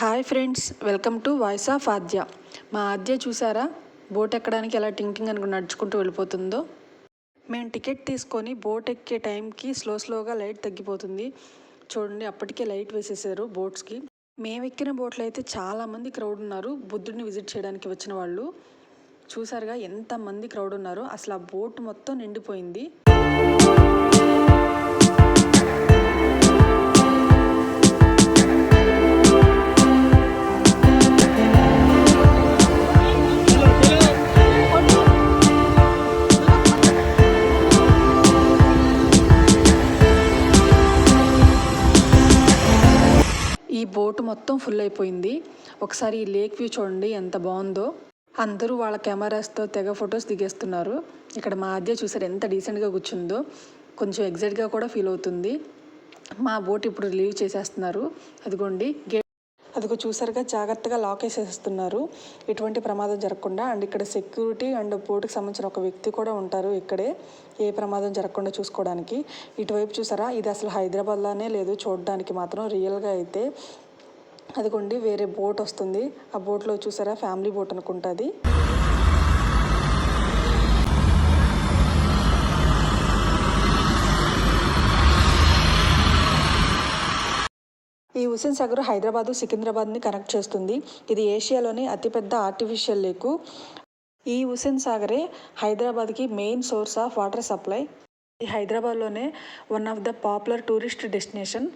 Hi friends, welcome to voice of Aadya. మా ఆద్య చూసారా boat ఎక్కడానికి ఎలా టింగ్ టింగ్ అనుకుని నడుచుకుంటూ వెళ్ళిపోతుందో. మేము టికెట్ తీసుకొని బోట్ ఎక్కే టైంకి స్లోగా లైట్ తగ్గిపోతుంది. చూడండి, అప్పటికే లైట్ వేసేసారు బోట్స్కి. మేము ఎక్కిన బోట్లో అయితే చాలామంది క్రౌడ్ ఉన్నారు. బుద్ధుడిని విజిట్ చేయడానికి వచ్చిన వాళ్ళు. చూసారుగా ఎంతమంది క్రౌడ్ ఉన్నారో. అసలు ఆ బోట్ మొత్తం నిండిపోయింది. ఈ బోటు మొత్తం ఫుల్ అయిపోయింది. ఒకసారి ఈ లేక్ వ్యూ చూడండి ఎంత బాగుందో. అందరూ వాళ్ళ కెమెరాస్తో తెగ ఫొటోస్ దిగేస్తున్నారు. ఇక్కడ మా ఆద్య చూసారు ఎంత డీసెంట్గా కూర్చుందో. కొంచెం ఎగ్జైట్గా కూడా ఫీల్ అవుతుంది. మా బోట్ ఇప్పుడు లీవ్ చేసేస్తున్నారు. అదిగోండి అదిగో చూసారుగా, జాగ్రత్తగా లాక్ వేసేస్తున్నారు ఎటువంటి ప్రమాదం జరగకుండా. అండ్ ఇక్కడ సెక్యూరిటీ అండ్ బోటుకి సంబంధించిన ఒక వ్యక్తి కూడా ఉంటారు ఇక్కడే, ఏ ప్రమాదం జరగకుండా చూసుకోవడానికి. ఇటువైపు చూసారా, ఇది అసలు హైదరాబాద్లోనే లేదు చూడడానికి మాత్రం రియల్గా అయితే. అదిగోండి వేరే బోట్ వస్తుంది. ఆ బోట్లో చూసారా, ఫ్యామిలీ బోట్ అనుకుంటుంది. ఈ హుస్సేన్ సాగర్ హైదరాబాద్ సికింద్రాబాద్ని కనెక్ట్ చేస్తుంది. ఇది ఏషియాలోని అతిపెద్ద ఆర్టిఫిషియల్ లేకు. ఈ హుస్సేన్ సాగరే హైదరాబాద్కి main source of water supply. ఈ హైదరాబాద్లోనే one of the popular tourist destination.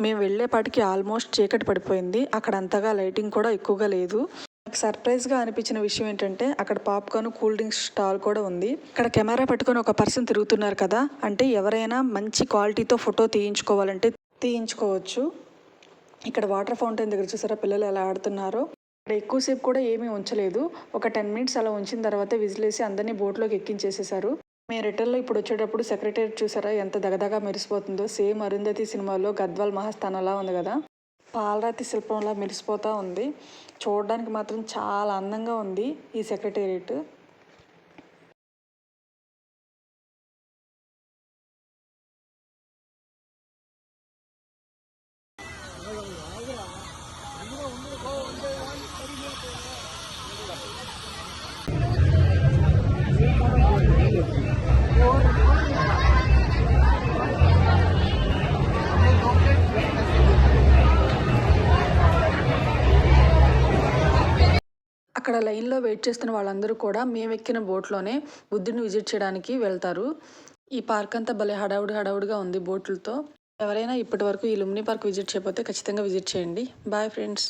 మేము వెళ్ళేపాటికి ఆల్మోస్ట్ చీకటి పడిపోయింది. అక్కడ అంతగా లైటింగ్ కూడా ఎక్కువగా లేదు. నాకు సర్ప్రైజ్గా అనిపించిన విషయం ఏంటంటే, అక్కడ పాప్కార్న్, కూల్ డ్రింక్స్ స్టాల్ కూడా ఉంది. ఇక్కడ కెమెరా పట్టుకొని ఒక పర్సన్ తిరుగుతున్నారు కదా, అంటే ఎవరైనా మంచి క్వాలిటీతో ఫోటో తీయించుకోవాలంటే తీయించుకోవచ్చు. ఇక్కడ వాటర్ ఫౌంటైన్ దగ్గర చూసారా పిల్లలు ఎలా ఆడుతున్నారో. ఇక్కడ ఎక్కువసేపు కూడా ఏమీ ఉంచలేదు. ఒక 10 మినిట్స్ అలా ఉంచిన తర్వాత విజిలేసి అందరినీ బోట్లోకి ఎక్కించేసేసారు. మేము రిటర్న్లో ఇప్పుడు వచ్చేటప్పుడు సెక్రటేరియట్ చూసారా ఎంత దగదగా మెరిసిపోతుందో. సేమ్ అరుంధతి సినిమాలో గద్వాల్ మహాస్థానంలా ఉంది కదా, పాలరాతి శిల్పంలా మెరిసిపోతూ ఉంది. చూడడానికి మాత్రం చాలా అందంగా ఉంది ఈ సెక్రటేరియట్. అక్కడ లైన్లో వెయిట్ చేస్తున్న వాళ్ళందరూ కూడా మేము ఎక్కిన బోట్లోనే బుద్ధుడిని విజిట్ చేయడానికి వెళ్తారు. ఈ పార్క్ అంతా భలే హడావుడిగా ఉంది బోట్లతో. ఎవరైనా ఇప్పటి వరకు ఈ లుంబిని పార్క్ విజిట్ చేయకపోతే ఖచ్చితంగా విజిట్ చేయండి. Bye friends.